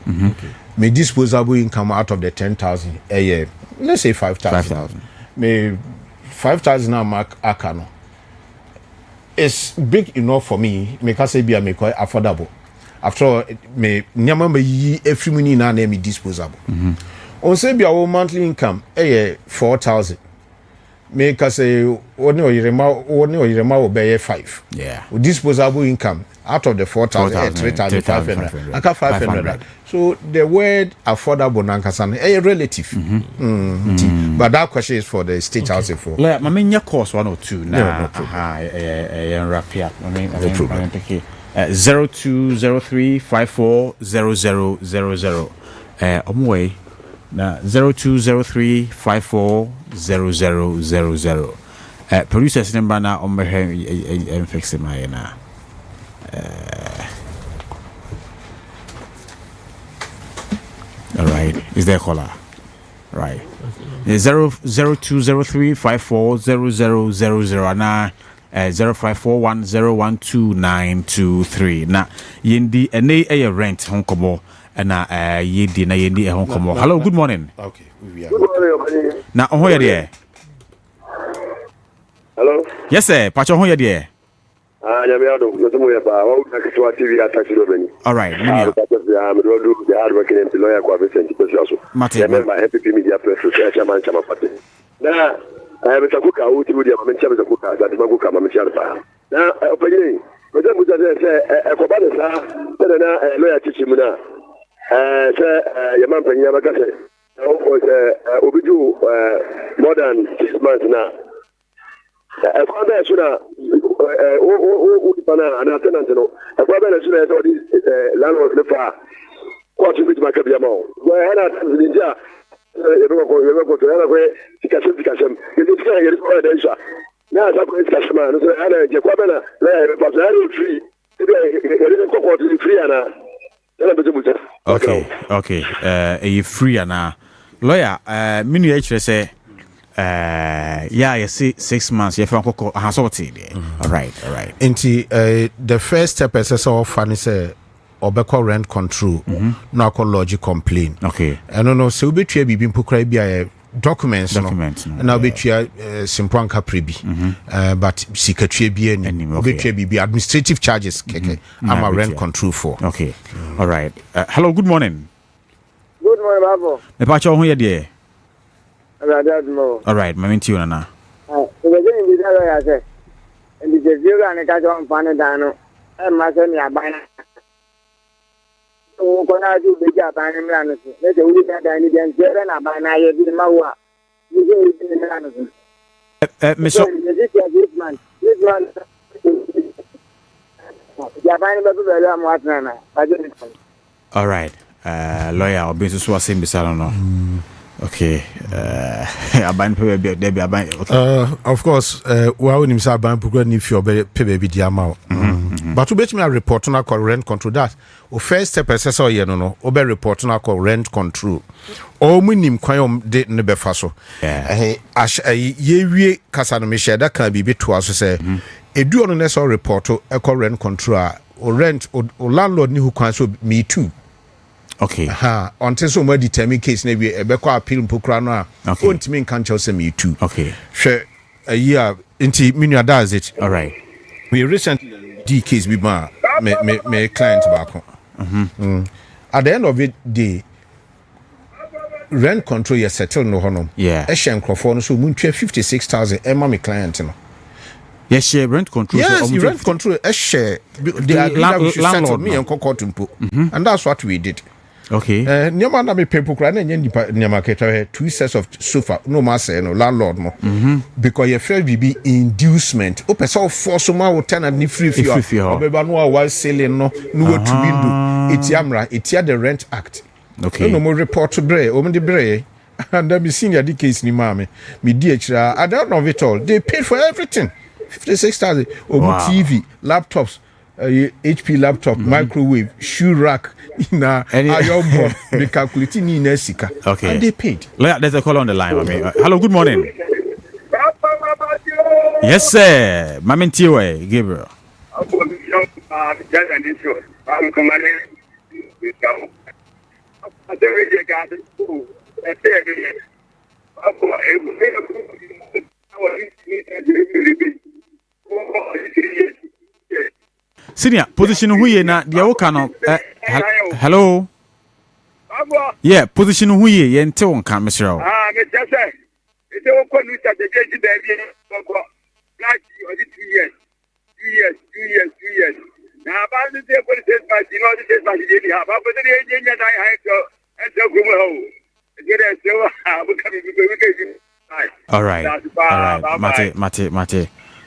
Speaker 1: My disposable income out of the 10,000 a year, let's say 5,000. Me 5,000 a mark akano. It's big enough for me. Make us say be a quite affordable. After all, me nyama me every money na me disposable. On say be our monthly income 4,000. Make us say only or will be 5.
Speaker 2: Yeah.
Speaker 1: Disposable income out of the 4,000, 3,500. I got 500. So the word affordable nankasan relative. But that question is for the state housing for.
Speaker 2: Yeah, I mean your course 1 or 2 now. Wrap up. I mean 0203540000. Omway na 0203540000. Producers number na ombe fix my na. All right, is there a caller? Right. 0203540000 na 0541012923 na yendi ene rent honkomo na yedi na yendi honkomo. Hello, good morning.
Speaker 1: Okay, we are.
Speaker 4: Good morning.
Speaker 2: Na ohoya there.
Speaker 4: Hello.
Speaker 2: Yes sir, pacho ohoya there.
Speaker 4: Nyamiado, notumu ya ba wa ukitwa TV ya taxi robeni.
Speaker 2: All right,
Speaker 4: I'm the hard working lawyer kwa Vincent Pesuaso. Member HPP Media Press chairman chama party. Na mtakuka uti udi ama mencha mtakuka za maguka ama mencha ba. Na opagini, ngoja mzaze kwa bado saa tena na lawyer chichi muna. Yaman penya makase. Obiju more than 6 months na. Father suna pana ana tenant no father suna so di landlord le fa ko tu bit makabia ma o ana tinja yebo ko to ana ko tikasem yedi tika yedi ko da isha na sa ko tikasem na so ana je kwa bana le pa so ana free yedi ko to free ana ana betu muta.
Speaker 2: Okay you free ana lawyer minu ya kire say you see 6 months you from koko hasorti there. All right
Speaker 1: Into the first step is so funny say obeko rent control no call lodge complain.
Speaker 2: Okay,
Speaker 1: I don't know so be try bibi mpokra bia documents no na be try simple anka prebi but secretary bia ni be try bibi administrative charges keke am a rent control for.
Speaker 2: Okay, all right. Hello, good morning.
Speaker 4: Good morning, Babo.
Speaker 2: Me pa cho ho ye there.
Speaker 4: All
Speaker 2: right, my you na.
Speaker 4: The beginning is I say, and the zero and catch on Panadano, and Mason Yabana. So, when I do the Japan and Lanos, let the week at the Indian German Abana, you did Mawa. You do it in Lanos.
Speaker 2: Miss
Speaker 4: This man, Japan,
Speaker 2: all right, lawyer, I'll be so same beside no. Okay,
Speaker 1: of course, we are in Saban program if you're baby diamond. But to bet me a report on our rent control that first step assessor no obe report on our rent control. All minim kwayom de nebe faso. Ye wie kasa no me share that can be to us say edu on necessary report to rent control or rent or landlord ni who can so me too.
Speaker 2: Okay.
Speaker 1: Until so much determined case maybe a beko appeal mpokra no
Speaker 2: okay.
Speaker 1: Ontimi kan chelse me too.
Speaker 2: Okay.
Speaker 1: Hwe a year inti minua does it.
Speaker 2: All right.
Speaker 1: We recently D case be ma me client back. At the end of it day rent control you settle no honom.
Speaker 2: Yeah.
Speaker 1: E hye nkrofo no so mu ntwa 56,000 e ma me client no.
Speaker 2: Yes, share rent control.
Speaker 1: Yes, you rent control a share. The landlord me and court mpo. And that's what we did.
Speaker 2: Okay.
Speaker 1: Nyama na me people kra na nipa nyama ketwa 2 sets of sofa no ma say no landlord no. Because your fair be inducement. O person force ma wo tenant ni free fee. Obeba no wa selling no to window. Etiamra etia the Rent Act.
Speaker 2: Okay.
Speaker 1: No more report to bre o me de bre. And then me senior the case ni ma me di akira. I don't know it all. They paid for everything. 56,000 TV, laptops, HP laptop, microwave, shoe rack, iron board, they calculating in Nesika.
Speaker 2: Okay.
Speaker 1: And they paid.
Speaker 2: There's a call on the line. Hello, good morning. Yes, sir. Mama Tiwe, Gabriel. Senior position who ye na dia wo kan hello yeah position who ye nte won kan mesrel
Speaker 4: me say ite wo ko nu sa de je da bi ko like you the 2 years na ba ni de ko de ba di no de ba di ni ha ba ko de je nya dai ha ko e de ko mo ho ge de se wa bu ka mi bi ke
Speaker 2: all right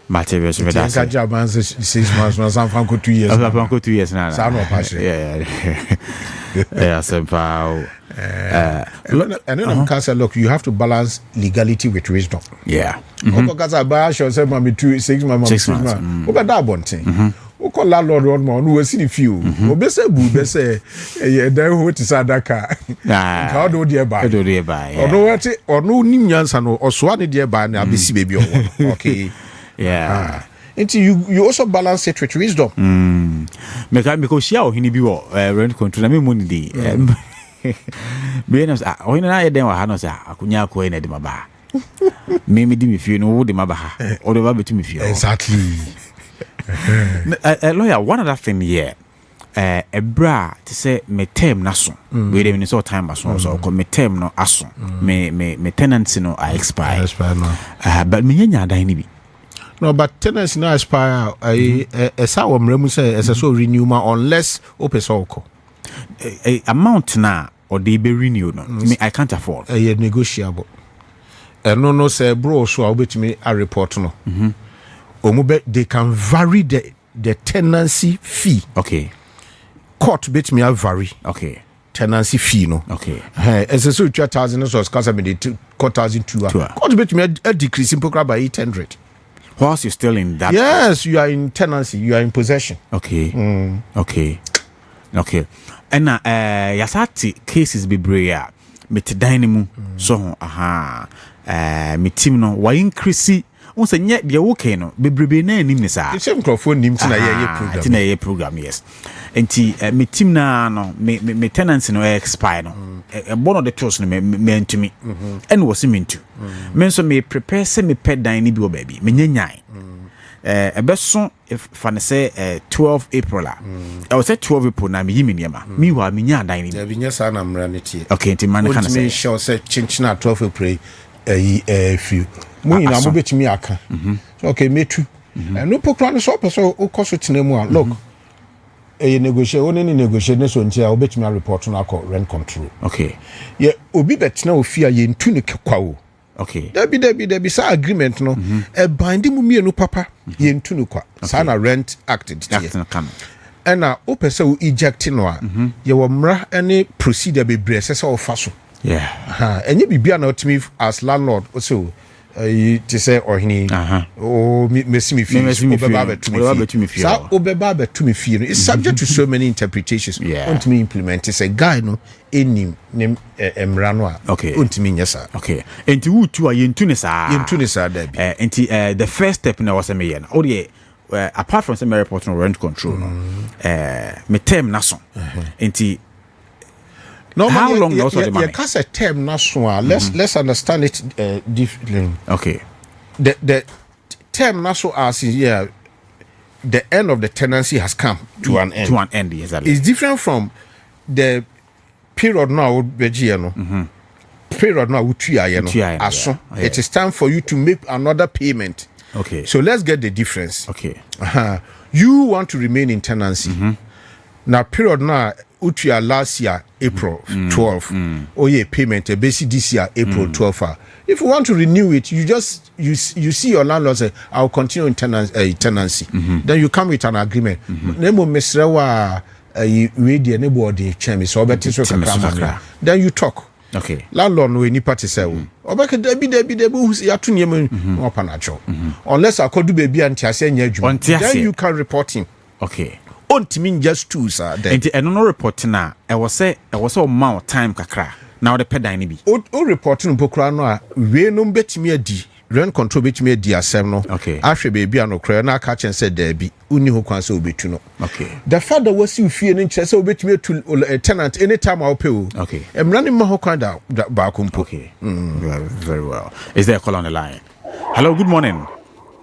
Speaker 2: Mate we so
Speaker 1: that. That man 6 months no some fan ko 2 years.
Speaker 2: Fan ko 2 years na.
Speaker 1: Sa no passion.
Speaker 2: Yeah, simple.
Speaker 1: And then can say look, you have to balance legality with wisdom.
Speaker 2: Yeah.
Speaker 1: Because I buy show say mama 6 months. O be da bonten. O call landlord one more no we see the few. O be say bu be say eh dan ho ti sadaka. Ka do dey buy.
Speaker 2: Do dey buy.
Speaker 1: Ono wete ono nim nyansa no osoa ne dey buy na abesi baby o. Okay.
Speaker 2: Yeah.
Speaker 1: Until you also balance it with wisdom.
Speaker 2: Because she hini bi wo rent control na me money dey. Me na say o hini na ye den wa ha no say akunya ko na de maba. Me di me fie no wo de maba ha. O de ba betu me fie.
Speaker 1: Exactly.
Speaker 2: Lawyer, one other thing here. A bra to say me term na so. We dey in so time aso so ko me term no aso. Me tenancy no I expire. No. But me nya dan ni bi.
Speaker 1: No, but tenants now expire. Esa wo mremu say esa so renew ma unless opesoko.
Speaker 2: Amount na or they be renew no. Me I can't afford.
Speaker 1: Negotiable. No say bro so obetimi a report no. Omube they can vary the tenancy fee.
Speaker 2: Okay.
Speaker 1: Court bet me a vary.
Speaker 2: Okay.
Speaker 1: Tenancy fee no.
Speaker 2: Okay.
Speaker 1: As a so 2,000 so cause me the 4,200. Court bet me a decrease in program by 800.
Speaker 2: Whilst you're still in that.
Speaker 1: Yes, you are in tenancy, you are in possession.
Speaker 2: Okay. Okay. And yasati cases be brea me te dynamo so me team no why increase on say nye de okay no bebrebe na anim ne sa.
Speaker 1: The same microphone nim tina program.
Speaker 2: Tina program yes. Enti me team na no me tenancy no expire no. One of the tools no me ntumi. And was me ntu. Me so me prepare say me pet dan ni bi o baby. Me nyanyan. Ebeso if fan say 12 April I was say 12 April na me yimi niema. Me wa me nya dan ni.
Speaker 1: There be nya sa na mra ne tie.
Speaker 2: Okay, enti man kan say.
Speaker 1: Me show say chinchina 12 April few. Mu ina mo betimi aka. So okay, metu. No pokra no so person o koso tenemu a look. Negotiate only negotiate ne so ntia o betimi report na call rent control.
Speaker 2: Okay.
Speaker 1: Ye obi betena ofia ye ntu ne kwa o.
Speaker 2: Okay.
Speaker 1: There be sa agreement no e binding mu mienu papa ye ntu ne kwa. Sa na Rent Act
Speaker 2: na come.
Speaker 1: And na o pese o eject no a ye wo mra any procedure be bre se o fa so.
Speaker 2: Yeah.
Speaker 1: Enye bibia na otimi as landlord so to say or hini oh me fi sa obeba betu me fi no it's subject to so many interpretations. Want me implement say guy no enim nem emra no a want me nyesa.
Speaker 2: Okay, enti wu tu a yentu ne sa
Speaker 1: da bi
Speaker 2: enti the first step na was me yen o de apart from some report no rent control no me term na so enti
Speaker 1: No,
Speaker 2: how long also the money?
Speaker 1: Because a term national. Let's understand it differently.
Speaker 2: Okay.
Speaker 1: The term national as the end of the tenancy has come to an end.
Speaker 2: To an end, exactly.
Speaker 1: It's different from the period now. Period now. It is time for you to make another payment.
Speaker 2: Okay.
Speaker 1: So let's get the difference.
Speaker 2: Okay.
Speaker 1: You want to remain in tenancy. Now, period now, utia last year, April 12. Oh, yeah, payment, basic this year, April 12. If you want to renew it, you just, you see your landlord say, I'll continue in tenancy. Then you come with an agreement. Nemo mesrewa, then you talk.
Speaker 2: Okay.
Speaker 1: Landlord no any party say obeka debi yatu niam opanacho unless I could do baby anti ase nya adwuma then you can report him.
Speaker 2: Okay.
Speaker 1: Ontimi just two sir then
Speaker 2: and no reporting na e was say amount time kakra now the pedan ni bi
Speaker 1: o reporting pokra no a we no betimi adi rent control betimi adi asem no
Speaker 2: okay
Speaker 1: ahwe baby anokra na aka chen say dabi uni ho kwan say obetu no
Speaker 2: okay
Speaker 1: the father was you fie no nche say obetimi to tenant anytime I pay o
Speaker 2: okay
Speaker 1: emra ma ho kwan da ba kumpo
Speaker 2: okay very well. Is there a call on the line? Hello, good morning.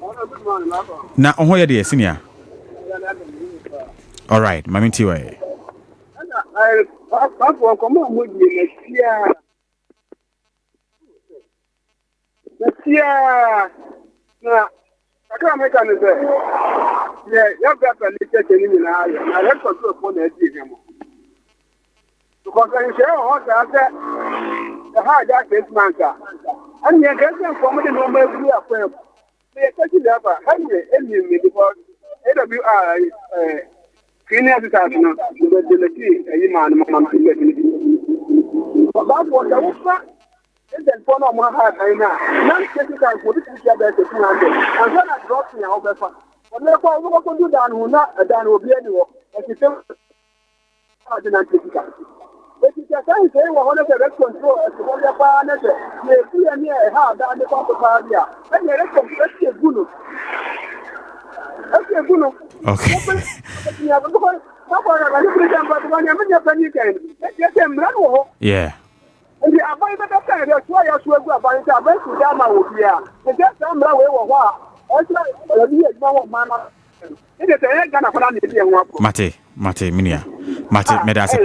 Speaker 4: Good morning,
Speaker 2: na on here the senior. All right, mami tiwa.
Speaker 4: I can't make any say. Yeah, you have got to take any in I have to go for the game. Because I say, what I said, the hard that is man. And you get them from the normal we are from. They are taking the upper, any because AWR senior citizen, the key, a man, but that was the offer. And then for no more hard, I know. Not getting time for this year, there's a 200. And then I dropped me out of fun. But therefore, we will do that, who not a done will be anywhere. As you say, I didn't take it. But it's a time saying, one of the rest control, as the one of the partners, they see a near how down the top of Paria. And the rest of the good.
Speaker 2: Okay. Yeah.
Speaker 4: And the avoid that time, that's why I swear about it. I went to Dama with you. And just some way or what? Also,
Speaker 2: Mate, Minia. Mate, Medase,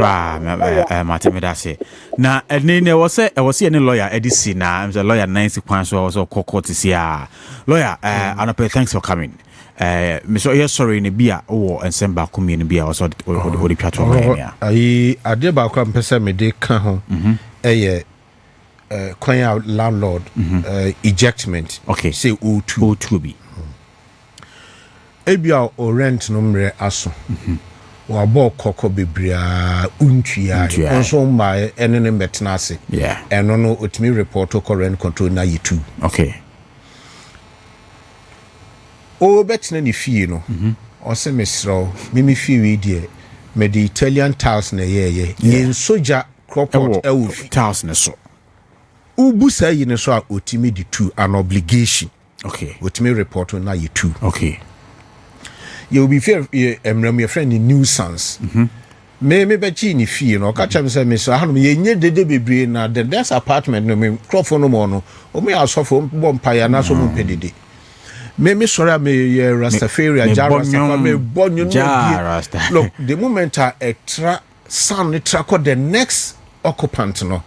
Speaker 2: Mate, Medase. Now, and then there was any lawyer, Edisi, now, I'm the lawyer, Nancy Quanso, also court to see. Lawyer, Anape, thanks for coming. Mr. Yes, sorry, in the beer, and send back to me in the beer, also, the platform.
Speaker 1: I did back up, person, me de can home. Calling out landlord ejectment.
Speaker 2: Okay.
Speaker 1: Say O2 be. Ebia o rent number aso. Wa bo koko bebria untwia. Onso ma enene metnase.
Speaker 2: Yeah.
Speaker 1: Eno no otimi report to rent control na yitu.
Speaker 2: Okay.
Speaker 1: O betna ni fie no. O se mesro mimi fie we die me the Italian tiles na ye yen soja cropot ewu
Speaker 2: tiles na so.
Speaker 1: Ubu say yi ne so a otimi di two an obligation.
Speaker 2: Okay.
Speaker 1: Otimi report na you two.
Speaker 2: Okay.
Speaker 1: You will be fair emram your friend in nuisance. Me be chi ni fie no ka cham say me so hanu ye nye dede bebre na there's apartment no me crofo no mo no o me asofo bompa ya na so mo pedede. Me sorry me Rastafari Jarrasta me bonyo no. Look, the moment I extra sound it track the next occupant no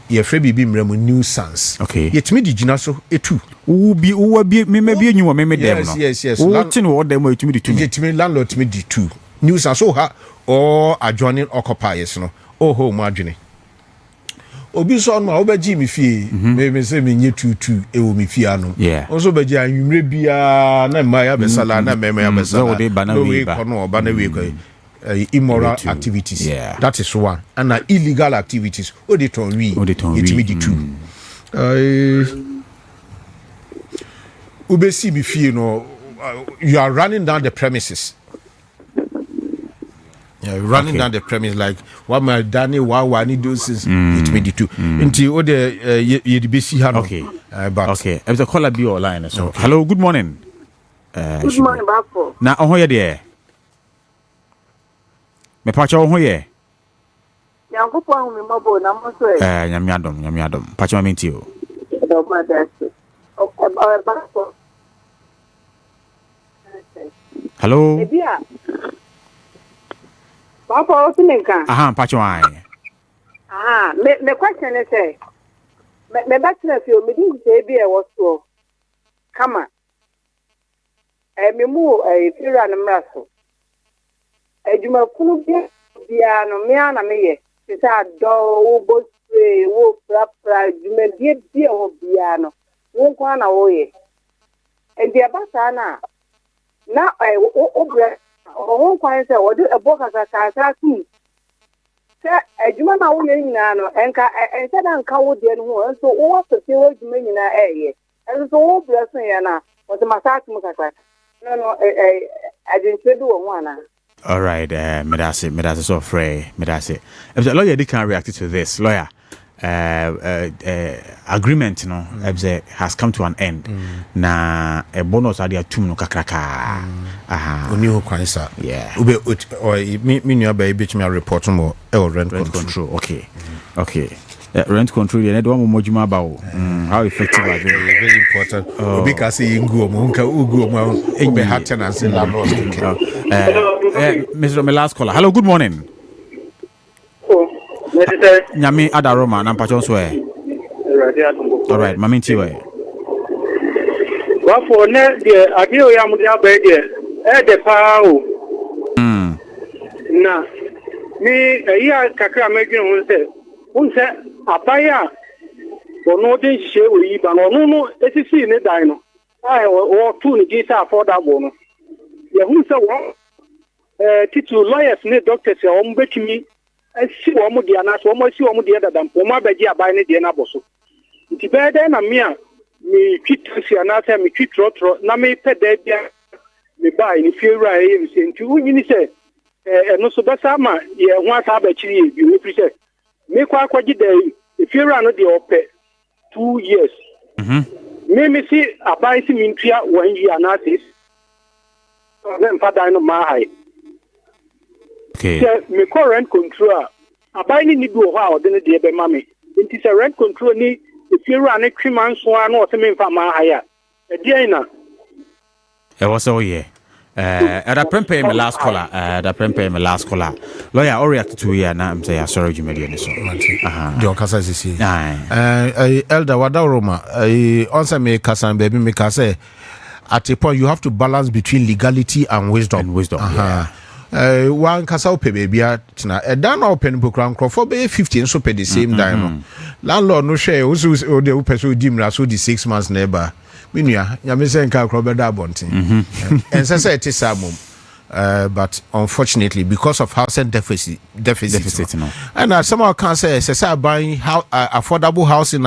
Speaker 1: ye free bibi mremu nuisance.
Speaker 2: Okay.
Speaker 1: Yet me di gina so etu
Speaker 2: uwa bi me be enyu me dem no.
Speaker 1: Yes.
Speaker 2: What in what dem etumi di 2.
Speaker 1: Yet me landlord me di 2 nuisance so ha or adjoining occupiers no oh ho mo adwene obi so no obaji mi fie me say me nye 22 e wo mi fie anu also baji anwumre bia na ma ya besala na mema ya besala no we kono oba na we ko immoral activities.
Speaker 2: Yeah.
Speaker 1: That is one. And illegal activities. Auditon we. It me the two. Ubesi bifi no. You are running down the premises. Yeah, running down the premise like what my Danny wa need those things. It me the two. Until the besi hano.
Speaker 2: Okay.
Speaker 1: But
Speaker 2: okay. I was a caller be online. So hello, good morning.
Speaker 5: Good morning, Bafo.
Speaker 2: Now on here there. Me pacha ho ye.
Speaker 5: Ya Nyankopɔn hu me mmɔbɔ na mo so
Speaker 2: nyame adom pacho menti o hello
Speaker 5: ebia Papa o tinenka
Speaker 2: pacho ai
Speaker 5: me question is say me back na fi o me din say bi e wo so kama me mu fira na mraso adwuma kunu bia no me ana me ye sa do wo bosre wo pra adwuma bia wo bia no wo kwa na wo ye e dia basa na o bra o kwa se wo de eboka ka ku se adwuma na wo ye nyina no enka ense da nka wo de no ho so wo so se wo adwuma nyina eye so wo bra so ye na wo se masatu mu kakra no I didn't do one.
Speaker 2: All right, Medase so free, Medase. If the lawyer can react to this, lawyer, agreement, has come to an end. Na a bonus idea two no kakraka.
Speaker 1: Uni kwanisa.
Speaker 2: Yeah.
Speaker 1: Ube or me near baby me report more rent control.
Speaker 2: Okay. Rent control, you need one more juma bao. How effective are they?
Speaker 1: Very important. Because you go, be hard tenants in landlords.
Speaker 2: Mr. My last caller. Hello, good morning. Nyami Adaroma, Nampachon Swe. All right, Mami Tiwe.
Speaker 6: What for net, dear? I hear you am the power. Nah, me a year Kakra making one say. Apaya ono den hye we ba no esisi ne dan no ai o tu ni gisa affordable no ye hu se wo titu lawyers ne doctors e o mbetimi asi wo mo dia na so mo asi wo mo dia dadam o ma baji abai ne dia na boso nti be dey na me a mi twitasi na se mi twitrotro na me pede bia me bai ni fiura e mi se nti hu ni se no so besa ma ye hu asa ba chiri e bi we pre me kwa kwaji dey if you run the op 2 years me see abai si mintua 1 year na this then father no ma high
Speaker 2: okay
Speaker 6: me current control abai ni do ho a de dey be ma me nti say rent control ni if you run twiman so an o se me fa ma high e dey na
Speaker 2: e was all yeah that prempe my last caller lawyer all react to here na am say sorry you media ni so
Speaker 1: the okasa sisi elder Wadaroma answer me kasa baby me kasa at a point you have to balance between legality and wisdom one kasa ope baby na e dan open program for be 15 so pay the same time no landlord no share o de person di mra so the 6 months neighbor Minya, Yamisen can crowd that bonting. And society samum. But unfortunately, because of housing deficit no. And somehow can say, buying affordable housing,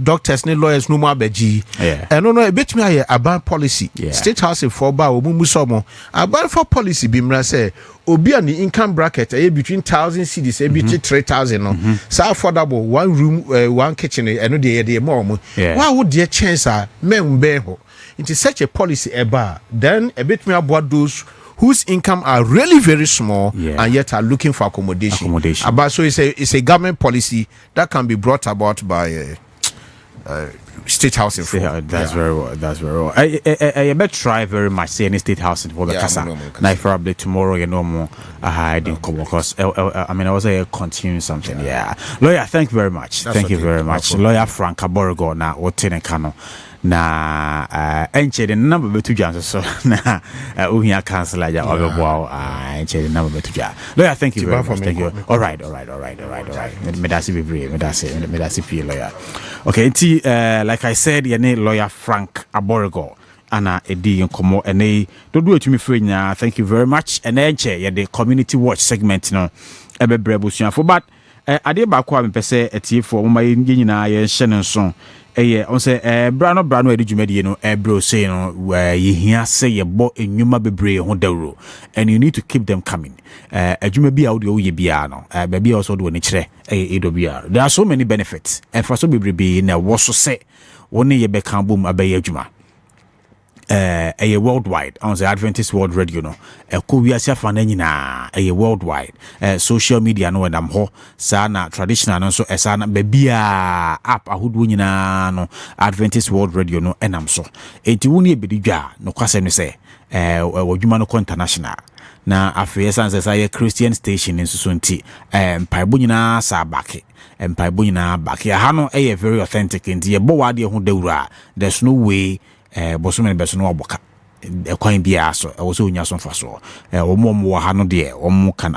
Speaker 1: doctors, lawyers, no more beji. And no, a bit me a ban policy. State housing for bar, Mumusomo. A ban for policy, Bimra say, Obi and the income bracket between 1,000 cities, between 3,000. So affordable, one room, one kitchen, and the more. Why would their chance men bear? It is such a policy, then a bit me about those whose income are really very small and yet are looking for accommodation. But so it's a government policy that can be brought about by state housing.
Speaker 2: That's very well. I bet try very much say any state housing for the casa. Now probably tomorrow more I didn't come because I mean I was continue something. Lawyer, thank you very much. Thank you very much. Lawyer Frank AWRKUMASI na Otene Kano. Na enche the number betu janso so na uhia cancel aja obebo enche the number betu ja lawyer thank you very much thank you all right medasi bebre medasi pie lawyer okay nti like I said ye lawyer Frank AWRKUMASI ana edi nkomo ene dodo etumi frenya thank you very much and enche ye the community watch segment no ebebre busuafo but ade ba kwa mpese etiefo moma nyina ye hye ne nso on say brano edi dwumadi no bro say no ye hia say ye bo enwuma bebre ho dawro and you need to keep them coming adwuma bia wo de wo ye bia no bia also do ni kire bia there are so many benefits and for so bebre be na wo so say woni ye be kan bom abaye adwuma a worldwide on the Adventist World Radio no ko wiase afa na nyina a worldwide social media no and ho sana traditional no so sana bebia app ahodo nyina no Adventist World Radio no enam so enti woni ebedidwa no kwase no se wadwuma no international na afeye sanse say Christian station nso so nti mpaibo nyina sa bake mpaibo nyina bake ha no very authentic nti ye bo wade ho dawura there's no way bosome beso no oboka ekwan bia so so onya so mfa so omo ha no de omo can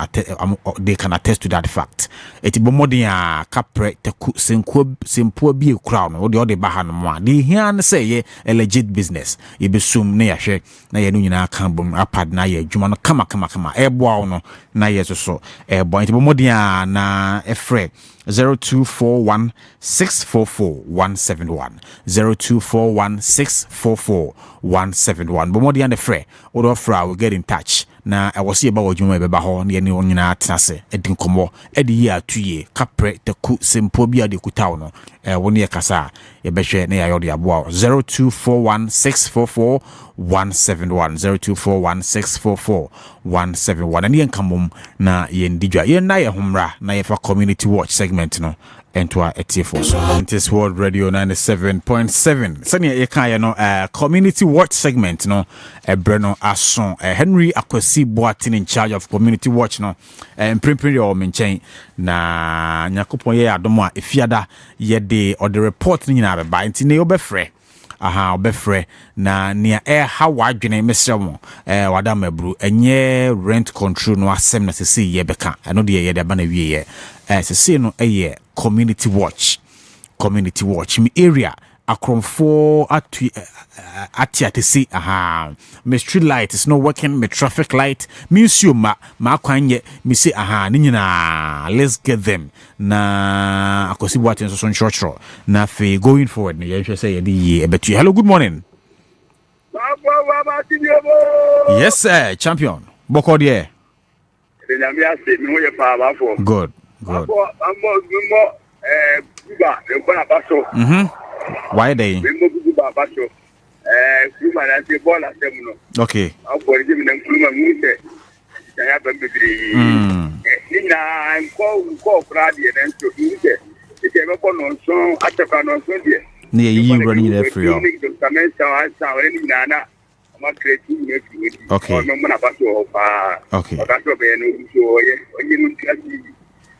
Speaker 2: they can attest to that fact eti bomodin a kapre teku sempo bi ekura no de ode ba ha no mo de hia ne say ye a legit business ye besum na yahwe na ye no nyina kan bom apad na ye adwuma no kama eboa no na ye so ebo eti bomodin a na efre 0241644171 0241644171 bomodi and the free or fra will get in touch na I was see about you maybe ho na ni onyina atase edin komo edi year 2 year kapre te ku sempo bia de kutaw no woni e kasa ye behwe na ya yode aboa 0241644171 0241644171 and yen kamom na yen dijwa yen na ye homra na ye fa community watch segment no ento a etifo so Adventist World Radio 97.7 sani ye kan ye no community watch segment no breno ason Henry Akwasi Boatin in charge of community watch no prepare your menchen na nyakopon ye adomo a efiada ye de or the report ni na be nti ne obefre obefre na nia ha wadwene mesremo wada mabru enye rent control no asem na sese ye beka eno de ye de ba na wie ye sese no community watch me area akromfo atiatesi me street light is not working, me traffic light museum ma kwanye me say ni nyina let's get them na akosi what so nchurch na fe going forward na ye say ye dey ebetu. Hello, good morning. Yes sir, champion boko there. Good. Why they? Okay.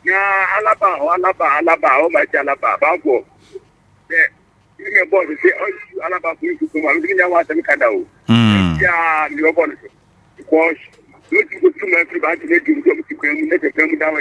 Speaker 4: Alaba, my Alaba, Banco. You boy say, oh, Alaba, you come and bring your water. Yeah, you're going because you go to my private, you go to make a family down.